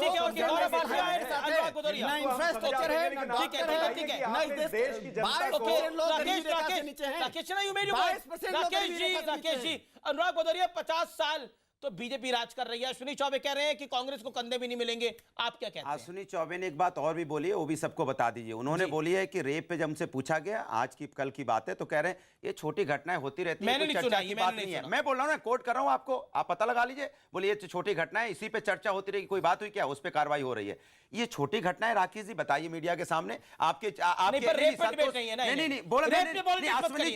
ना इंफ्रास्ट्रक्चर है, ना डॉक्टर है, ना इस देश की 22% लोग गरीबी रेखा से नीचे हैं। 22% राकेश जी, अनुराग भदौरिया 50 साल तो बीजेपी राज कर रही है, अश्विनी चौबे कह रहे हैं कि कांग्रेस को कंधे भी नहीं मिलेंगे, आप क्या कहते हैं? अश्विनी चौबे ने एक बात और भी बोली है, वो भी सबको बता दीजिए। उन्होंने बोली है कि रेप पे जब हमसे पूछा गया, आज की कल की बात है, तो कह रहे हैं ये छोटी घटनाएं होती रहती है, कोई चर्चा की बात नहीं है। मैं बोल रहा हूँ, कोट कर रहा हूँ आपको, आप पता लगा लीजिए। बोलिए ये छोटी घटनाएं, इसी पे चर्चा होती रहेगी, कोई बात हुई क्या, उस पर कार्रवाई हो रही है। ये छोटी घटनाएं राकेश जी बताइए मीडिया के सामने, आपके नहीं बोला अश्विनी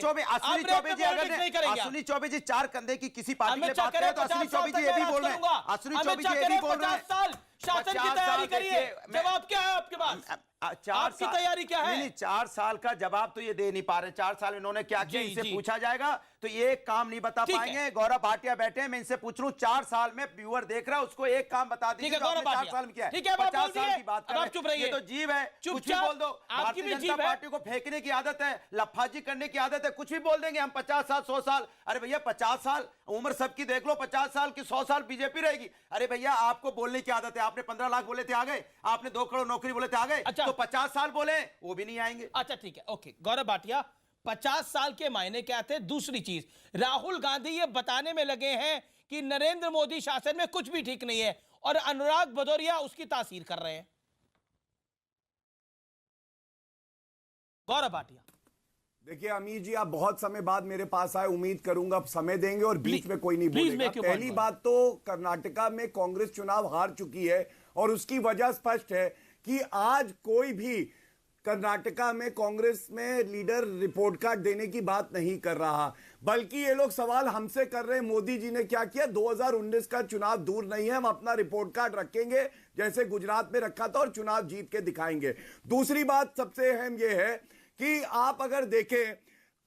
चौबे जी 4 कंधे की किसी पार्टी में बात करें तो अश्विनी चौबे जी ये भी बोल रहे हैं, अश्विनी चौबे जी ये भी बोल रहे हैं शासन की तैयारी करिए, जवाब क्या है आपके पास? 4 साल तैयारी क्या है? नहीं 4 साल का जवाब तो ये दे नहीं पा रहे। 4 साल इन्होंने क्या किया, इनसे पूछा जाएगा तो ये एक काम नहीं बता पाएंगे। गौरव भाटिया बैठे हैं, मैं इनसे पूछ रहा हूं 4 साल में व्यूअर देख रहा है, उसको एक काम बता दीजिए 4 साल में क्या है। 50 साल की बात कर रहे हैं, ये तो जीव है, कुछ भी बोल दो। भारतीय जनता पार्टी को फेंकने की आदत है, लफाजी करने की आदत है, कुछ भी बोल देंगे हम 50 साल 100 साल। अरे भैया 50 साल उम्र सबकी देख लो, 50 साल की 100 साल बीजेपी रहेगी। अरे भैया आपको बोलने की आदत है, आपने 15 लाख बोले थे आ गए, आपने 2 करोड़ नौकरी बोले थे आ गए, तो 50 साल बोले वो भी नहीं आएंगे। अच्छा ठीक है, ओके। गौरव भाटिया 50 साल के मायने क्या थे? दूसरी चीज, राहुल गांधी ये बताने में लगे हैं कि नरेंद्र मोदी शासन में कुछ भी ठीक नहीं है और अनुराग भदौरिया उसकी तासीर कर रहे हैं। गौरव भाटिया देखिए अमीर जी, आप बहुत समय बाद मेरे पास आए, उम्मीद करूंगा आप समय देंगे और बीच में कोई नहीं बोलेगा। पहली बात तो कर्नाटका में कांग्रेस चुनाव हार चुकी है और उसकी वजह स्पष्ट है कि आज कोई भी कर्नाटका में कांग्रेस में लीडर रिपोर्ट कार्ड देने की बात नहीं कर रहा, बल्कि ये लोग सवाल हमसे कर रहे हैं मोदी जी ने क्या किया। 2019 का चुनाव दूर नहीं है, हम अपना रिपोर्ट कार्ड रखेंगे जैसे गुजरात में रखा था और चुनाव जीत के दिखाएंगे। दूसरी बात सबसे अहम यह है कि आप अगर देखें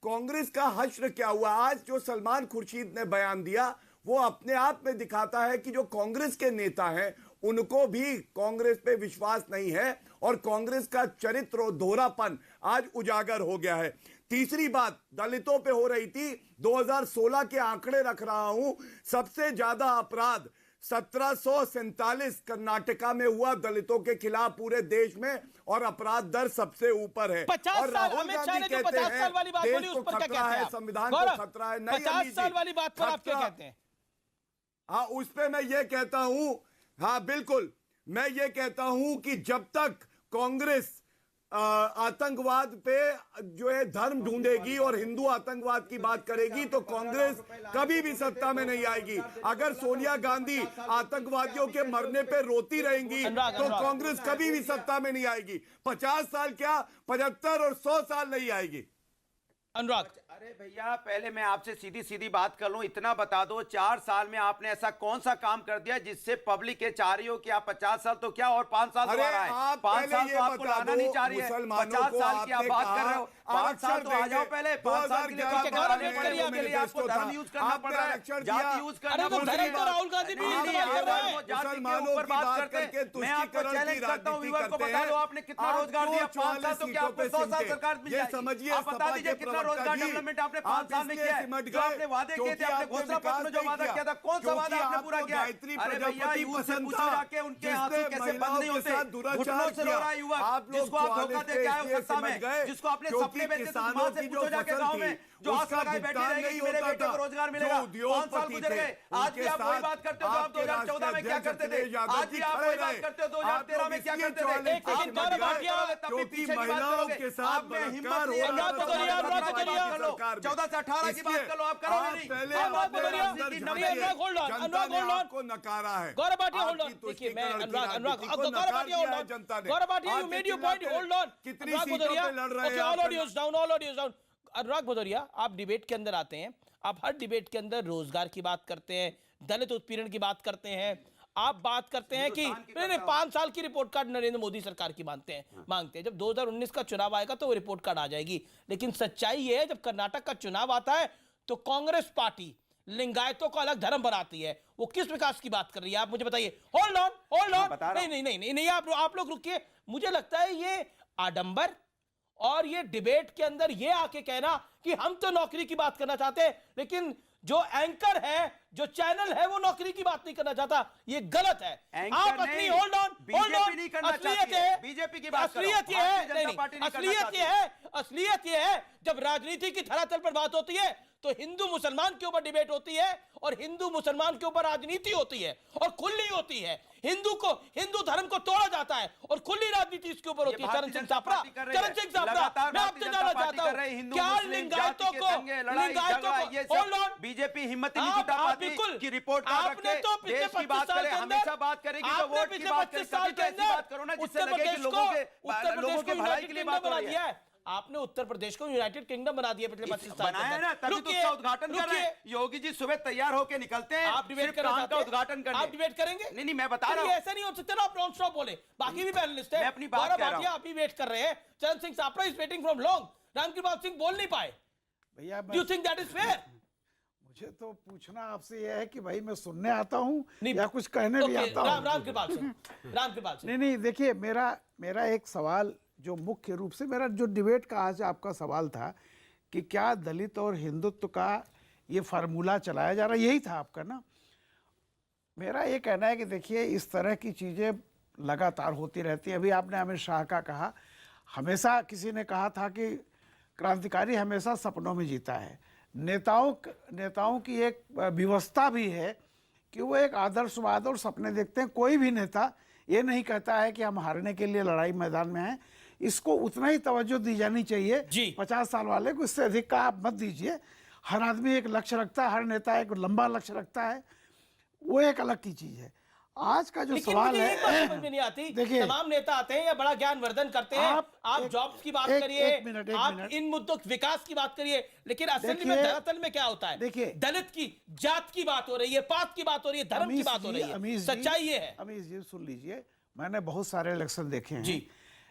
कांग्रेस का हश्र क्या हुआ, आज जो सलमान खुर्शीद ने बयान दिया वो अपने आप में दिखाता है कि जो कांग्रेस के नेता हैं उनको भी कांग्रेस पे विश्वास नहीं है और कांग्रेस का चरित्र और दोहरापन आज उजागर हो गया है। तीसरी बात दलितों पे हो रही थी, 2016 के आंकड़े रख रहा हूं, सबसे ज्यादा अपराध 1747 कर्नाटका में हुआ दलितों के खिलाफ पूरे देश में और अपराध दर सबसे ऊपर है। और राहुल गांधी कहते हैं देश को खतरा है, संविधान को खतरा है। नहीं 50 साल वाली बात पर आप क्या कहते हैं? हाँ उस पे मैं ये कहता हूं, हाँ बिल्कुल मैं ये कहता हूं कि जब तक कांग्रेस आतंकवाद पे जो है धर्म ढूंढेगी और हिंदू आतंकवाद की बात करेगी तो कांग्रेस कभी भी सत्ता में नहीं आएगी। अगर सोनिया गांधी आतंकवादियों के मरने पे रोती रहेंगी तो कांग्रेस कभी भी सत्ता में नहीं आएगी। 50 साल क्या 75 और 100 साल नहीं आएगी। अनुराग अरे भैया पहले मैं आपसे सीधी सीधी बात कर लूं, इतना बता दो 4 साल में आपने ऐसा कौन सा काम कर दिया जिससे पब्लिक ये चाह रही हो कि आप 50 साल तो क्या और 5 साल दोबारा आए। 5 साल तो आपको लाना नहीं चाह रही है, 50 साल की आप बात कर रहे हो, 5 साल तो आ जाओ पहले। 5 साल के लिए आपको धर्म यूज करना पड़ रहा है, जाति यूज करना पड़ रहा है। राहुल गांधी जाति के ऊपर बात करते हैं। मैं आपको चैलेंज करता हूँ, व्यूअर को बता दो आपने कितना रोजगार दिया 5 साल तो क्या आपको 100 साल सरकार मिल जाएगी। आप बता दीजिए कितना रोजगार डेवलपमेंट आपने 5 साल में किया है, जो आपने वादे किए थे, आपने घोषणा पत्र में जो वादा किया था, कौन सा वादा आपने पूरा किया? अरे भैया युवा से पूछो जाके उनके आंसू कैसे बंद नहीं होते, घुटनों से रो रहा है युवक जिसको आप धोखा दे के आए हो सत्ता में, जिसको आपने सपने बेचे थे, मां से पूछो जाके गांव में जो आस उसका लगाए बैठे भुगतान रहेंगे नहीं कि मेरे होता बेटे को था। रोजगार जो मिलेगा। 5 साल उद्योगपति गुजर थे, गए, आज भी उनके आप वही साथ बात करते हो जो आप आपके 2014 में क्या करते थे, राष्ट्रीय आज भी आप वही बात करते हो 2013 में क्या करते थे। एक सेकंड, गौरव भाटिया, क्योंकि महिलाओं के साथ बलात्कार हो रहा था, 14 से 18 की बात कर लो, आप करोगे नहीं। पहले अनुराग आपने भदौरिया, अंदर नहीं, झांकी है। अनुराग, hold on, जनता अनुराग, ने hold on। आपको नकारा है। Gaurav Bhatia, hold on। आपकी देखिए, मैं तुष्टिकरण की अनुराग, राजनीति को गौरव नकार भाटिया, दिया hold है on। जनता ने। गौरव भाटिया, you आज made your चिल्लाते point, hold on। कितनी अनुराग सीटों भदौरिया, पे लड़ रहे okay, हैं all आप? audios down, all audios down। अनुराग भदौरिया, आप डिबेट के अंदर आते हैं, आप हर डिबेट के अंदर रोजगार की बात करते हैं, दलित उत्पीड़न की बात करते हैं, आप बात करते हैं कि नहीं 5 साल की रिपोर्ट कार्ड नरेंद्र मोदी सरकार की मांगते हैं। जब 2019 का चुनाव आएगा तो वो रिपोर्ट कार्ड आ जाएगी। लेकिन सच्चाई ये है, जब कर्नाटक का चुनाव आता है तो कांग्रेस पार्टी लिंगायतों को अलग धर्म बनाती है। वो किस विकास की बात कर रही है, आप मुझे बताइए। Hold on, hold on. नहीं, आप लोग रुकिए। मुझे लगता है ये आडंबर और ये डिबेट के अंदर ये आके कहना कि हम तो नौकरी की बात करना चाहते हैं, लेकिन जो एंकर है, जो चैनल है, वो नौकरी की बात नहीं करना चाहता, ये गलत है। आप अपनी होल्ड ऑन, असलियत है, बीजेपी की बात असलियत ये है, असलियत ये है, जब राजनीति की धरातल पर बात होती है तो हिंदू मुसलमान के ऊपर डिबेट होती है और हिंदू मुसलमान के ऊपर राजनीति होती है और खुली होती है। हिंदू धर्म को तोड़ा जाता है और खुली राजनीति इसके ऊपर होती है। चरण सिंह सापरा, मैं आपसे जानना चाहता हूं, क्या लिंगायतों को होल्ड ऑन, बीजेपी हिम्मत नहीं जुटा पाती कि रिपोर्ट कार्ड रखे, देश की बात करे, हमेशा बात करेगी तो वोट की बात करेगी, कभी तो ऐसी बात करो ना जिससे लगे कि लोगों के भलाई के लिए बात हो रही है। आपने उत्तर प्रदेश को यूनाइटेड किंगडम बना दिया पिछले 25 साल बनाया ना, तभी तो उसका उद्घाटन कर रहे हैं। योगी जी सुबह तैयार होके निकलते हैं, आप डिबेट करना चाहते हैं, उद्घाटन करने। आप डिबेट करेंगे? नहीं, मैं बता रहा हूं, ऐसा नहीं हो सकता ना, आप नॉन स्टॉप बोले। बाकी भी पैनलिस्ट है, मैं अपनी बात कह रहा हूं। आप भी वेट कर रहे हैं, चरण Singh Sapra is waiting from long, Ramkripal Singh बोल नहीं पाए। भैया, do you think that is fair? मुझे तो पूछना आपसे यह है कि भाई मैं सुनने आता हूं या कुछ कहने भी आता हूं। रामकृपाल सिंह, नहीं, देखिए, मेरा एक सवाल जो मुख्य रूप से मेरा जो डिबेट का आज आपका सवाल था कि क्या दलित और हिंदुत्व का ये फार्मूला चलाया जा रहा है, यही था आपका ना। मेरा ये कहना है कि देखिए, इस तरह की चीज़ें लगातार होती रहती हैं। अभी आपने अमित शाह का कहा, हमेशा किसी ने कहा था कि क्रांतिकारी हमेशा सपनों में जीता है। नेताओं की एक व्यवस्था भी है कि वो एक आदर्शवाद और सपने देखते हैं। कोई भी नेता ये नहीं कहता है कि हम हारने के लिए लड़ाई मैदान में हैं। इसको उतना ही तवज्जो दी जानी चाहिए। 50 साल वाले को इससे अधिक का आप मत दीजिए। हर आदमी एक लक्ष्य रखता है, हर नेता एक लंबा लक्ष्य रखता है, वो एक अलग की चीज है। आज का जो सवाल है, समझ में नहीं आती, देखिए, तमाम नेता आते हैं या बड़ा ज्ञानवर्धन करते हैं, आप जॉब्स की बात करिए, आप इन मुद्दों विकास की बात करिए, लेकिन असल में धरातल में क्या होता है? देखिए, दलित की जात की बात हो रही है, पात की बात हो रही है, धर्म की बात हो रही है। सच्चाई ये है। अमीश जी सुन लीजिए, मैंने बहुत सारे इलेक्शन देखे हैं,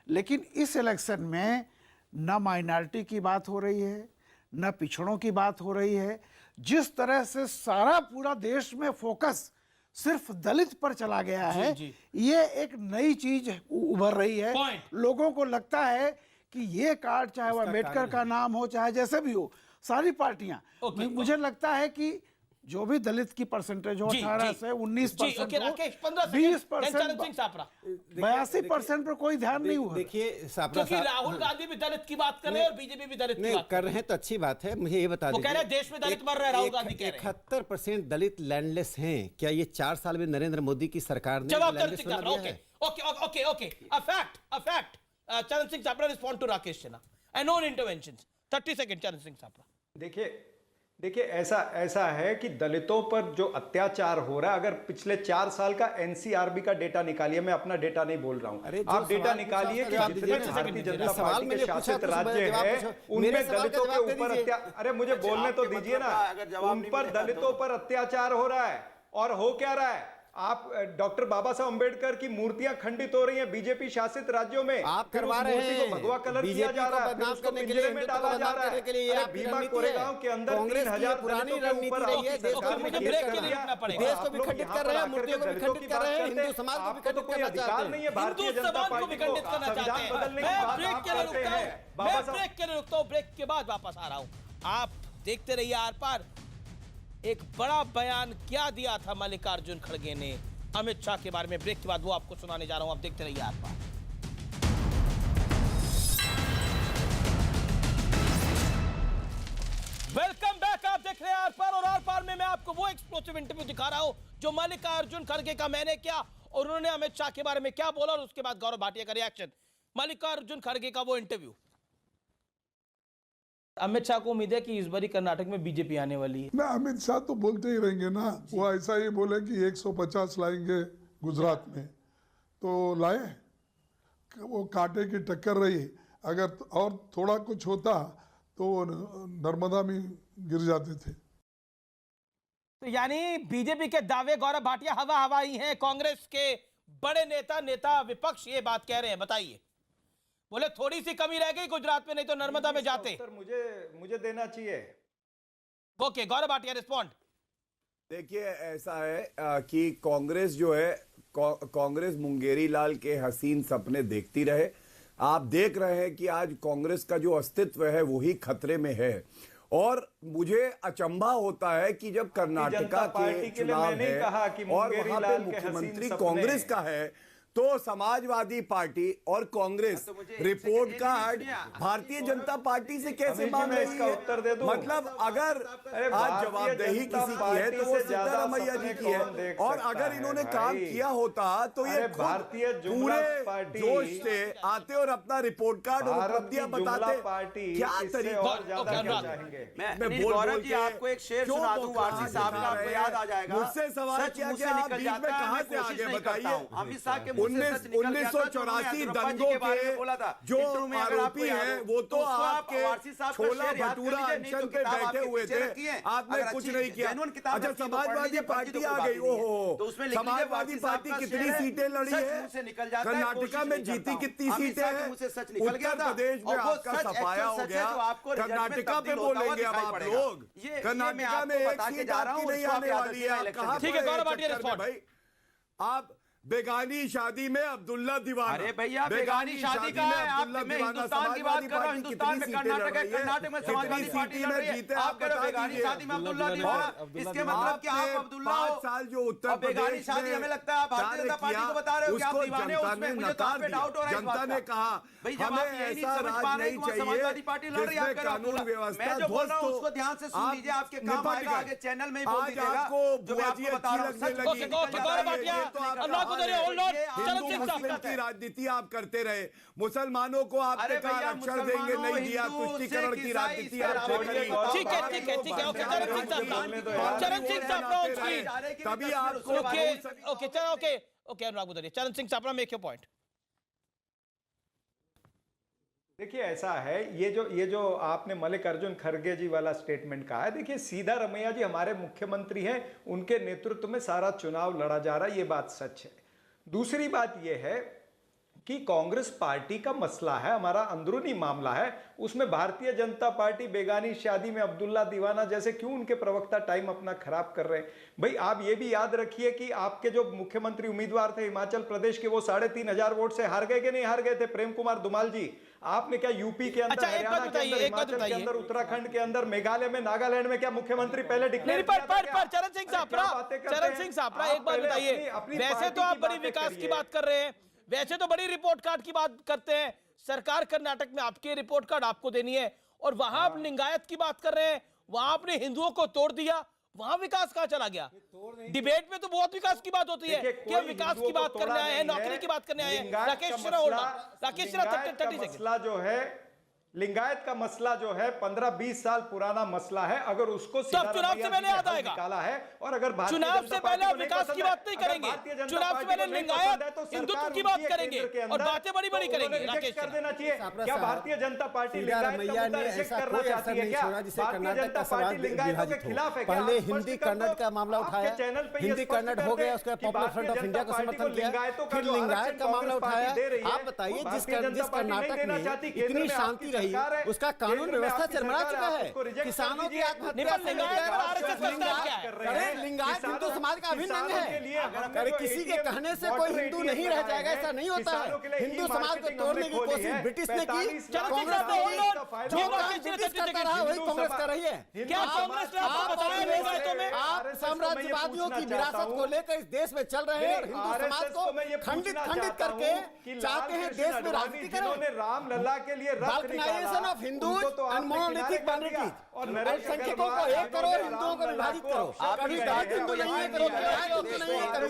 लेकिन इस इलेक्शन में न माइनॉरिटी की बात हो रही है, न पिछड़ों की बात हो रही है। जिस तरह से सारा पूरा देश में फोकस सिर्फ दलित पर चला गया है, ये एक नई चीज उभर रही है। लोगों को लगता है कि ये कार्ड, चाहे वह अम्बेडकर का नाम हो, चाहे जैसे भी हो, सारी पार्टियां, मुझे लगता है कि जो भी दलित की परसेंटेज हो 18 से 19% 20%, 82% पर कोई ध्यान नहीं हुआ। देखिए, क्योंकि राहुल गांधी भी दलित की बात कर रहे हैं और बीजेपी भी दलित की बात कर रहे हैं, तो अच्छी बात है। मुझे ये बता दीजिए, वो कह रहे हैं देश में दलित मर रहे हैं, राहुल गांधी कह रहे हैं 71% दलित लैंडलेस हैं। क्या ये 4 साल में नरेंद्र मोदी की सरकार ने जवाब लैंडलेस बना दिया है? Okay, a fact. Charan Singh Sapra respond to Rakesh Sinha and non interventions. 30 second, Charan Singh Sapra. देखिए ऐसा है कि दलितों पर जो अत्याचार हो रहा है, अगर पिछले 4 साल का एनसीआरबी का डेटा निकालिए, मैं अपना डेटा नहीं बोल रहा हूं, आप डेटा निकालिए कि जितने भारतीय जनता पार्टी के शासित राज्य है उनमें दलितों के ऊपर अरे मुझे बोलने तो दीजिए ना, उन पर दलितों पर अत्याचार हो रहा है। और हो क्या रहा है? आप डॉक्टर बाबा साहब अंबेडकर की मूर्तियां खंडित हो रही हैं बीजेपी शासित राज्यों में, आप करवा रहे हैं, भगवा कलर किया जा रहा है, उसको पिंजरे में डाला जा रहा है। भीमा कोरेगांव के अंदर 3000 पुरानी रणनीति रही है, देश को भी खंडित कर रहे हैं, मूर्तियों को भी खंडित कर रहे हैं, हिंदू समाज को भी खंडित करना चाहते हैं। नहीं है भारतीय जनता पार्टी को संविधान बदलने की बात आप करते हैं। मैं ब्रेक के लिए रुकता हूं, ब्रेक के बाद वापस आ रहा हूं। आप देखते रहिए आर पार। एक बड़ा बयान क्या दिया था मल्लिकार्जुन खड़गे ने अमित शाह के बारे में, ब्रेक के बाद वो आपको सुनाने जा रहा हूं। आप देखते रहिए आर पार। में मैं आपको वो एक्सप्लोसिव इंटरव्यू दिखा रहा हूं जो मल्लिकार्जुन खड़गे का मैंने किया और उन्होंने अमित शाह के बारे में क्या बोला और उसके बाद गौरव भाटिया का रिएक्शन। मल्लिकार्जुन खड़गे का वो इंटरव्यू। अमित शाह को उम्मीद है कि इस बारी कर्नाटक में बीजेपी आने वाली है ना। अमित शाह तो बोलते ही रहेंगे ना, वो ऐसा ही बोले कि 150 लाएंगे गुजरात में, तो लाए, वो कांटे की टक्कर रही। अगर और थोड़ा कुछ होता तो नर्मदा में गिर जाते थे। तो यानी बीजेपी के दावे गौरव भाटिया हवा ही हैं, कांग्रेस के बड़े नेता विपक्ष ये बात कह रहे हैं। बताइए, बोले थोड़ी सी कमी रह गई गुजरात में, नहीं तो नर्मदा में जाते। मुझे देना चाहिए। Okay, Gaurav Bhatia respond. देखिए, ऐसा है कि कांग्रेस जो है, कांग्रेस मुंगेरी लाल के हसीन सपने देखती रहे। आप देख रहे हैं कि आज कांग्रेस का जो अस्तित्व है वही खतरे में है। और मुझे अचंभा होता है कि जब कर्नाटका के चुनाव है और वहां पे मुख्यमंत्री कांग्रेस का है, तो समाजवादी पार्टी और Congress report card Bharatiya Janata party से कैसे मांग रही है? उत्तर दे दो। मतलब अगर आज जवाबदेही किसी की है तो वो सिद्धारमैया जी की है, और अगर इन्होंने काम किया होता तो ये भारतीय पूरे जोश से आते और अपना रिपोर्ट कार्ड और उपलब्धियां बताते। क्या तरीका? मैं बोल जी आपको एक शेर सुना दूं वारसी साहब का, आपको याद आ जाएगा। मुझसे सवाल किया कि आप बीच में कहां से आगे बताइए। अमित शाह के 1984 दंगों के जो आरोपी हैं वो तो आपके छोला भटूरा अनशन पे बैठे हुए थे, आपने कुछ नहीं किया। अच्छा, समाजवादी पार्टी आ गई। ओहो, समाजवादी पार्टी कितनी सीटें लड़ी है? कर्नाटका में जीती कितनी सीटें हैं? उत्तर प्रदेश में आपका सफाया हो गया, कर्नाटका पे बोलेंगे अब आप लोग। कर्नाटका में एक सीट आपकी नहीं आने वाली है। ठीक है, गौरव भाटिया रिस्पॉन्ड। भाई, आप बेगानी शादी में अब्दुल्ला दीवाना। अरे भैया, बेगानी शादी का है। आप, मैं हिंदुस्तान की बात कर रहा हूं। हिंदुस्तान में कर्नाटक है, कर्नाटक में समाजवादी पार्टी लड़ रही है। आप कह रहे हो बेगानी शादी में अब्दुल्ला दीवाना, इसके मतलब कि आप अब्दुल्ला हो। 5 साल जो उत्तर बेगानी शादी हमें लगता है आप भारतीय जनता पार्टी को बता रहे हो कि आप दीवाने हो। उसमें मुझे तो आप पे डाउट हो रहा है। जनता ने कहा भाई, जब आप यही नहीं समझ पा रहे कि समाजवादी पार्टी लड़ रही है, कानून व्यवस्था, मैं जो बोल रहा हूं उसको ध्यान से सुन लीजिए, आपके काम आएगा। आगे चैनल में ही बोल दीजिएगा जो मैं आपको बता रहा हूं। की राजनीति आप करते रहे, मुसलमानों को आपने कहा आरक्षण देंगे, नहीं दिया। तुष्टीकरण की राजनीति ठीक है, ठीक है, ठीक है। ओके, चरण सिंह साहब, तभी आपको ओके, अनुराग उधर चरण सिंह साहब, मेक योर पॉइंट। देखिए, ऐसा है, ये जो आपने मल्लिकार्जुन खड़गे जी वाला स्टेटमेंट कहा है, देखिए सिद्धारमैया जी हमारे मुख्यमंत्री हैं, उनके नेतृत्व में सारा चुनाव लड़ा जा रहा है, ये बात सच है। दूसरी बात यह है कि कांग्रेस पार्टी का मसला है, हमारा अंदरूनी मामला है, उसमें भारतीय जनता पार्टी बेगानी शादी में अब्दुल्ला दीवाना जैसे क्यों उनके प्रवक्ता टाइम अपना खराब कर रहे हैं? भाई, आप ये भी याद रखिए कि आपके जो मुख्यमंत्री उम्मीदवार थे हिमाचल प्रदेश के, वो 3500 वोट से हार गए कि नहीं हार गए थे? प्रेम कुमार धूमल जी। आपने क्या यूपी के अंदर, हरियाणा के अंदर, हिमाचल के अंदर, उत्तराखंड के अंदर, मेघालय में, नागालैंड में क्या मुख्यमंत्री पहले डिक्लेयर किया था? चरण सिंह साहब, एक बात बताइए, वैसे तो आप बड़ी विकास की बात कर रहे हैं, वैसे तो बड़ी रिपोर्ट कार्ड की बात करते हैं, सरकार कर्नाटक में आपकी रिपोर्ट कार्ड आपको देनी है, और वहां आप लिंगायत की बात कर रहे हैं, वहां आपने हिंदुओं को तोड़ दिया, वहां विकास कहां चला गया? डिबेट में तो बहुत विकास की बात होती है कि हम विकास की बात करने आए हैं, नौकरी की बात करने आए हैं। राकेश मसला जो है, लिंगायत का मसला जो है 15-20 साल पुराना मसला है। अगर उसको चुनाव से पहले याद आएगा निकाला है, और अगर चुनाव से पहले आप विकास की बात नहीं करेंगे, चुनाव से पहले लिंगायत हिंदुत्व की बात करेंगे और बातें बड़ी बड़ी करेंगे। राकेश कर देना चाहिए क्या भारतीय जनता पार्टी लिंगायत का मुद्दा रिजेक्ट करना चाहती है क्या? भारतीय जनता पार्टी लिंगायतों के खिलाफ है क्या? पहले हिंदी कन्नड़ का मामला उठाया, हिंदी कन्नड़ हो गया, उसका पॉपुलर फ्रंट ऑफ इंडिया को समर्थन किया, फिर लिंगायत का मामला उठाया। आप बताइए, जिस कर्नाटक में इतनी शांति रही, उसका कानून व्यवस्था चरमरा चुका है। किसानों की आत्महत्या, लिंगायत हिंदू समाज समाज का अभिन्न अंग है। अगर किसी के कहने से कोई हिंदू नहीं रह जाएगा, ऐसा नहीं होता है। हिंदू समाज को तोड़ने की कोशिश ब्रिटिश ने की, कांग्रेस ने की। जो काम ब्रिटिश करता रहा वही कांग्रेस कर रही है। क्या कांग्रेस ने आपको बताया नहीं बातों में? आप साम्राज्यवादियों की विरासत को लेकर इस देश में चल रहे हैं और हिंदू समाज को खंडित करके चाहते हैं देश में राजनीति करें। राम लल्ला के लिए balkanization of Hindus and monolithic binaries, और अल्पसंख्यकों को 1 करोड़, हिंदुओं को विभाजित करो। कभी दलित हिंदू नहीं है, करो हिंदू नहीं है, करो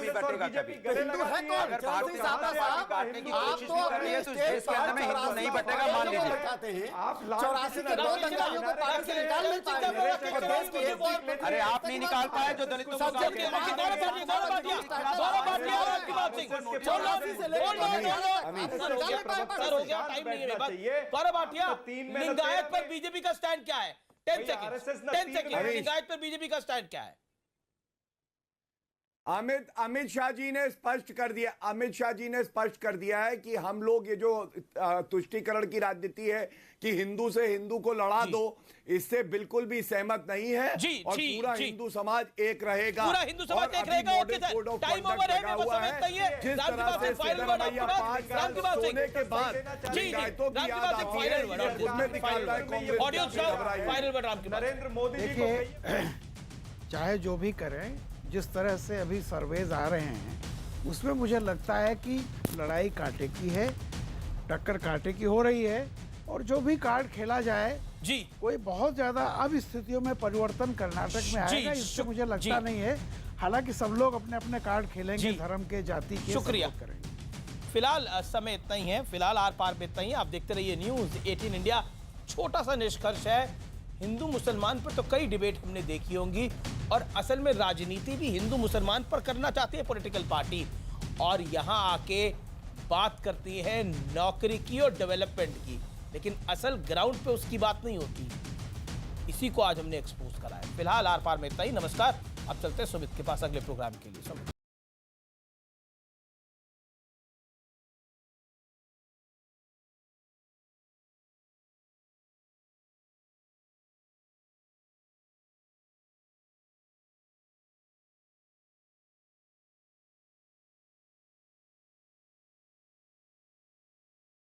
हिंदू है कौन? चौधरी साहब आप तो अपने स्टेट पर नहीं बटेगा मान लीजिए बताते हैं। 84 के 2 दंगाइयों को पार्टी से निकाल नहीं पाए और देश के अरे आप नहीं निकाल पाए जो दलितों को लिंगायत पर बीजेपी का स्टैंड क्या है? 10 सेकंड। लिंगायत पर बीजेपी का स्टैंड क्या है? अमित शाह जी ने स्पष्ट कर दिया है कि हम लोग ये जो तुष्टीकरण की राजनीति है कि हिंदू से हिंदू को लड़ा दो, इससे बिल्कुल भी सहमत नहीं है। और पूरा हिंदू समाज एक रहेगा। पूरा हिंदू समाज एक रहेगा। ओके सर, टाइम ओवर है, वो समय नहीं है। जिस तरह से सिद्धरमैया 5 साल सोने के बाद लिंगायतों की याद आती है, उसमें दिखाता है कांग्रेस नरेंद्र मोदी जी को चाहे जो भी करें, जिस तरह से अभी सर्वेज आ रहे हैं उसमें मुझे लगता है कि लड़ाई कांटे की है, टक्कर कांटे की हो रही है। और जो भी कार्ड खेला जाए जी, कोई बहुत ज्यादा अब स्थितियों में परिवर्तन कर्नाटक में आएगा इससे मुझे लगता नहीं है। हालांकि सब लोग अपने अपने कार्ड खेलेंगे, धर्म के, जाति के, शुक्रिया करेंगे। फिलहाल समय इतना ही है, फिलहाल आर पार में इतना ही। आप देखते रहिए न्यूज़ 18 इंडिया। छोटा सा निष्कर्ष है, हिंदू मुसलमान पर तो कई डिबेट हमने देखी होंगी और असल में राजनीति भी हिंदू मुसलमान पर करना चाहती है पॉलिटिकल पार्टी, और यहाँ आके बात करती है नौकरी की और डेवलपमेंट की, लेकिन असल ग्राउंड पे उसकी बात नहीं होती। इसी को आज हमने एक्सपोज करा है। फिलहाल आर पार में इतना ही। नमस्कार। अब चलते हैं सुमित के पास अगले प्रोग्राम के लिए।